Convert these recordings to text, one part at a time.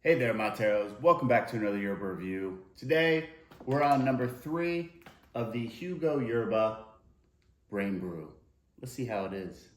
Hey there, Materos. Welcome back to another Yerba review. Today, we're on number 3 of the Hugo Yerba Brew. Let's see how it is.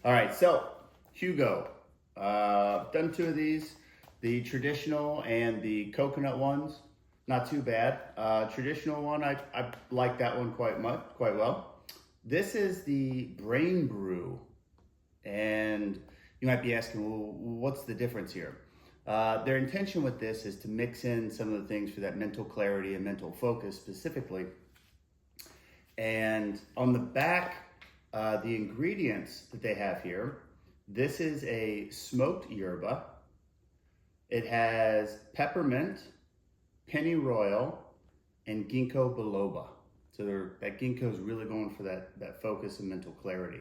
All right, so Hugo. Done 2 of these, the traditional and the coconut ones. Not too bad. Traditional one, I like that one quite well. This is the Brew, and you might be asking, well, what's the difference here? Their intention with this is to mix in some of the things for that mental clarity and mental focus specifically. And on the back, the ingredients that they have here, this is a smoked yerba. It has peppermint, pennyroyal, and ginkgo biloba. So that ginkgo is really going for that focus and mental clarity.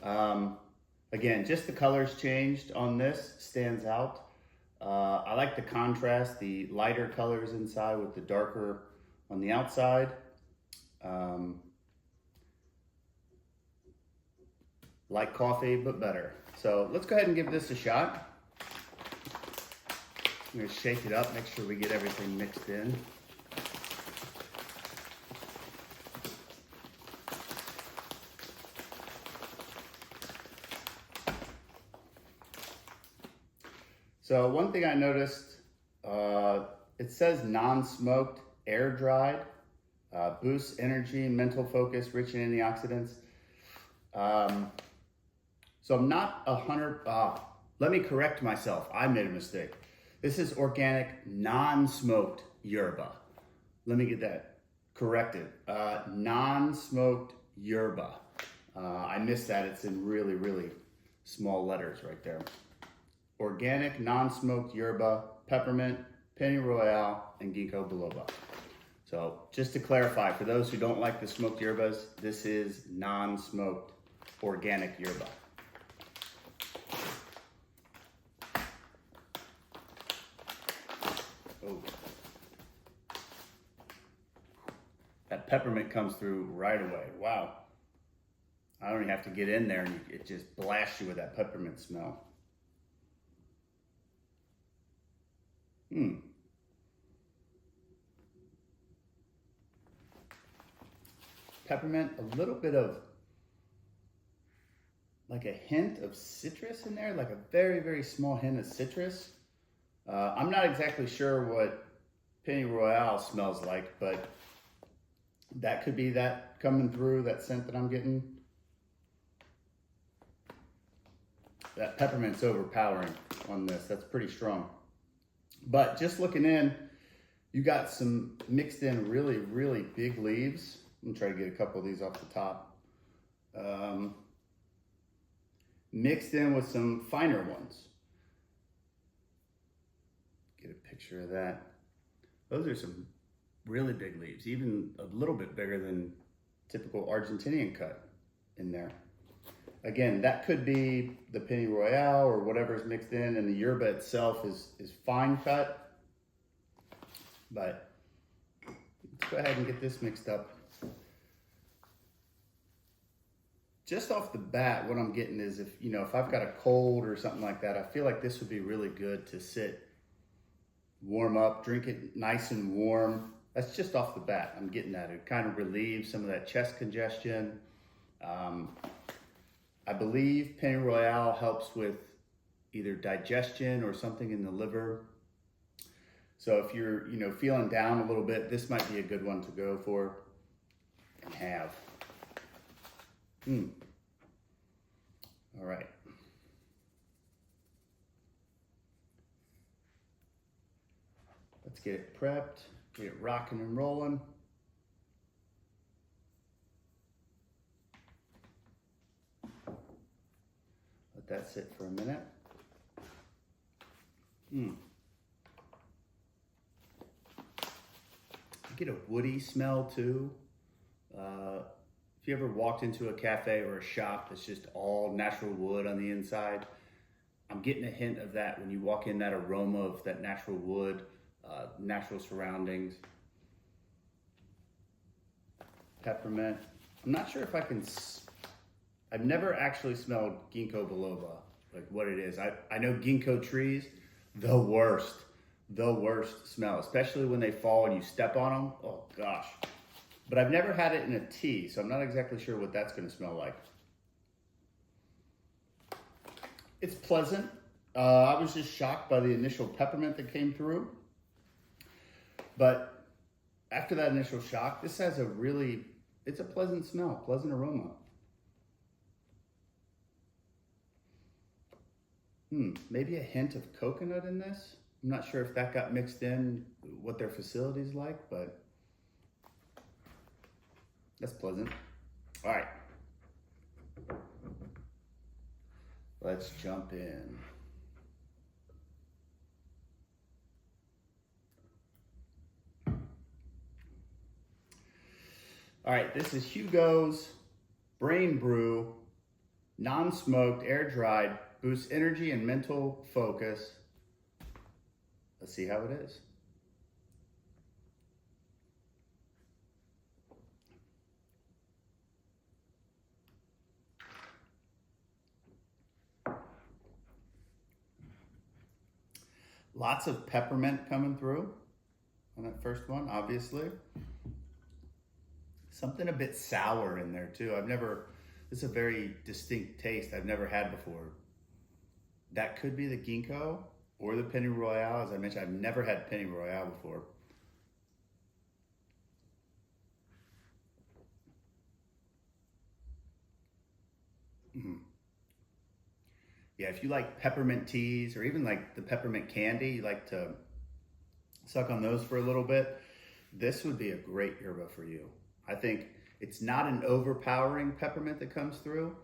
Again, just the colors changed on this stands out. I like the contrast, the lighter colors inside with the darker on the outside. Like coffee, but better. So let's go ahead and give this a shot. I'm gonna shake it up, make sure we get everything mixed in. So one thing I noticed, it says non-smoked, air-dried, boosts energy, mental focus, rich in antioxidants. So I'm not 100, let me correct myself. I made a mistake. This is organic, non-smoked yerba. Let me get that corrected. Non-smoked yerba. I missed that. It's in really, really small letters right there. Organic, non-smoked yerba, peppermint, pennyroyal, and ginkgo biloba. So just to clarify, for those who don't like the smoked yerbas, this is non-smoked organic yerba. Oh. That peppermint comes through right away. Wow. I don't even have to get in there and it just blasts you with that peppermint smell. Peppermint, a little bit of like a hint of citrus in there, like a very, very small hint of citrus. I'm not exactly sure what pennyroyal smells like, but that could be that coming through, that scent that I'm getting. That peppermint's overpowering on this. That's pretty strong. But just looking in, you got some mixed in really, really big leaves. I'm gonna try to get a couple of these off the top. Mixed in with some finer ones. Get a picture of that. Those are some really big leaves, even a little bit bigger than typical Argentinian cut in there. Again, that could be the pennyroyal or whatever's mixed in, and the yerba itself is fine cut. But let's go ahead and get this mixed up. Just off the bat, what I'm getting is if I've got a cold or something like that, I feel like this would be really good to sit, warm up, drink it nice and warm. That's just off the bat. I'm getting that. It kind of relieves some of that chest congestion. I believe pennyroyal helps with either digestion or something in the liver. So if you're, feeling down a little bit, this might be a good one to go for and have. All right. Let's get it prepped, get it rocking and rolling. Let that sit for a minute. I get a woody smell too. If you ever walked into a cafe or a shop that's just all natural wood on the inside, I'm getting a hint of that when you walk in, that aroma of that natural wood, natural surroundings. Peppermint. I'm not sure if I can I've never actually smelled ginkgo biloba, like what it is. I know ginkgo trees, the worst smell, especially when they fall and you step on them. Oh gosh. But I've never had it in a tea, so I'm not exactly sure what that's gonna smell like. It's pleasant. I was just shocked by the initial peppermint that came through. But after that initial shock, this has it's a pleasant smell, pleasant aroma. Maybe a hint of coconut in this. I'm not sure if that got mixed in, what their facility's like, but that's pleasant. All right. Let's jump in. All right, this is Hugo's Brew, non-smoked, air-dried, boosts energy and mental focus. Let's see how it is. Lots of peppermint coming through on that first one, obviously. Something a bit sour in there too. This is a very distinct taste I've never had before. That could be the ginkgo or the pennyroyal. As I mentioned, I've never had pennyroyal before. Yeah, if you like peppermint teas or even like the peppermint candy, you like to suck on those for a little bit, this would be a great yerba for you. I think it's not an overpowering peppermint that comes through.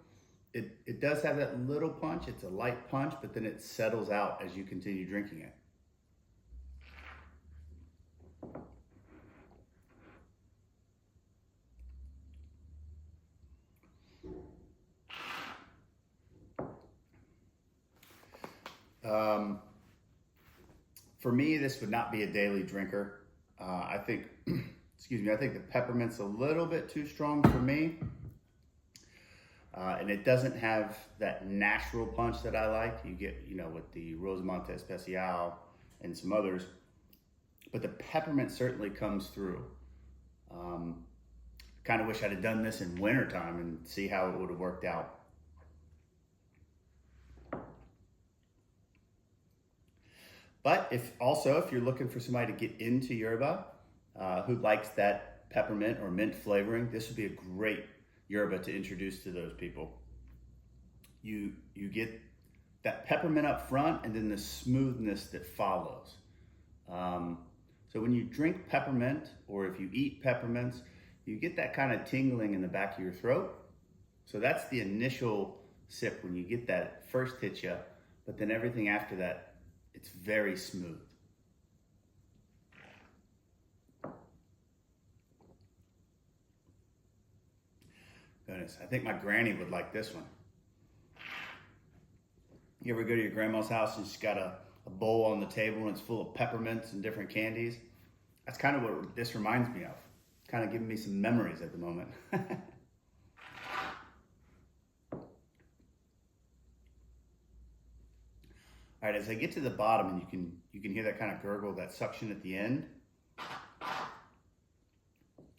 It does have that little punch. It's a light punch, but then it settles out as you continue drinking it. For me, this would not be a daily drinker. I think, excuse me, I think the peppermint's a little bit too strong for me. And it doesn't have that natural punch that I like. You get, with the Rosamante Especial and some others. But the peppermint certainly comes through. Kind of wish I'd have done this in wintertime and see how it would have worked out. But if you're looking for somebody to get into yerba, who likes that peppermint or mint flavoring, this would be a great yerba to introduce to those people. You get that peppermint up front and then the smoothness that follows. So when you drink peppermint or if you eat peppermints, you get that kind of tingling in the back of your throat. So that's the initial sip when you get that first hit you, but then everything after that, it's very smooth. Goodness, I think my granny would like this one. You ever go to your grandma's house and she's got a bowl on the table and it's full of peppermints and different candies? That's kind of what this reminds me of. Kind of giving me some memories at the moment. All right, as I get to the bottom, and you can hear that kind of gurgle, that suction at the end.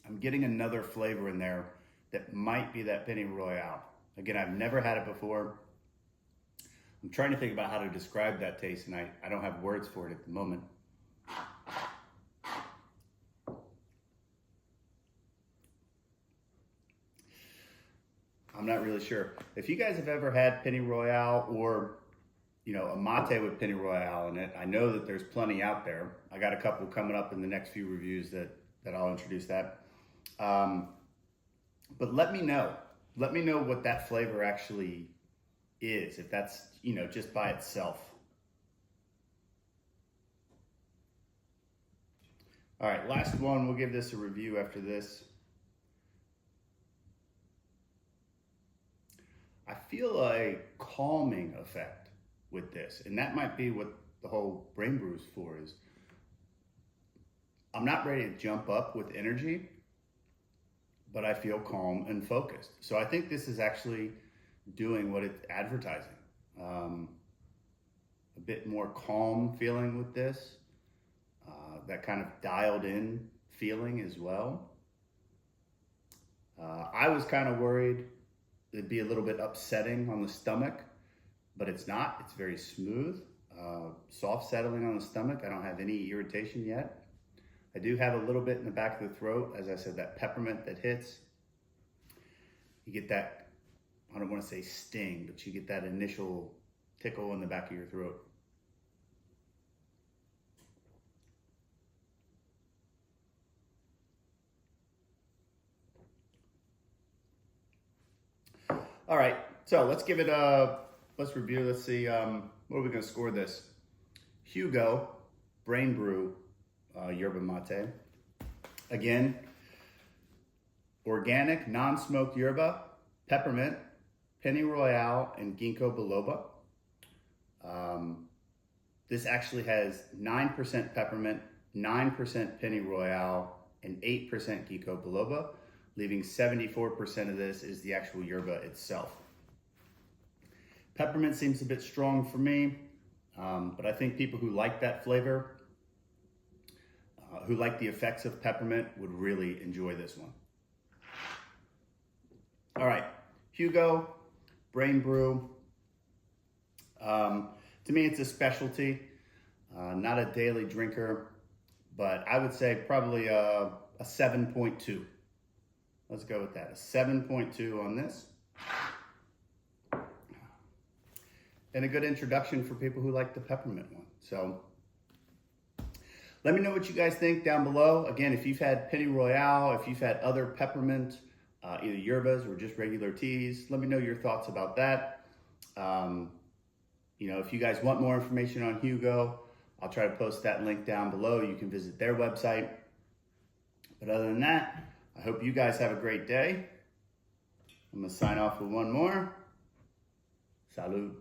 I'm getting another flavor in there that might be that pennyroyal. Again, I've never had it before. I'm trying to think about how to describe that taste, and I don't have words for it at the moment. I'm not really sure. If you guys have ever had pennyroyal or a mate with pennyroyal in it, I know that there's plenty out there. I got a couple coming up in the next few reviews that I'll introduce that. But let me know. Let me know what that flavor actually is, if that's, just by itself. All right, last one. We'll give this a review after this. I feel a calming effect with this, and that might be what the whole brain brew is for. Is I'm not ready to jump up with energy, but I feel calm and focused. So I think this is actually doing what it's advertising. A bit more calm feeling with this, that kind of dialed in feeling as well. I was kind of worried it'd be a little bit upsetting on the stomach, but it's not. It's very smooth, soft settling on the stomach. I don't have any irritation yet. I do have a little bit in the back of the throat. As I said, that peppermint that hits, you get that, I don't want to say sting, but you get that initial tickle in the back of your throat. All right, so let's give it a, let's review. Let's see, what are we gonna score this? Hugo, Brew, Yerba Mate. Again, organic, non-smoked yerba, peppermint, pennyroyal, and ginkgo biloba. This actually has 9% peppermint, 9% pennyroyal, and 8% ginkgo biloba, leaving 74% of this is the actual yerba itself. Peppermint seems a bit strong for me, but I think people who like that flavor, who like the effects of peppermint, would really enjoy this one. All right, Hugo, Brew. To me, it's a specialty, not a daily drinker, but I would say probably a 7.2. Let's go with that, a 7.2 on this. And a good introduction for people who like the peppermint one. So let me know what you guys think down below. Again, if you've had pennyroyal, if you've had other peppermint, either yerbas or just regular teas, let me know your thoughts about that. You know, if you guys want more information on Hugo, I'll try to post that link down below. You can visit their website. But other than that, I hope you guys have a great day. I'm gonna sign off with one more. Salud.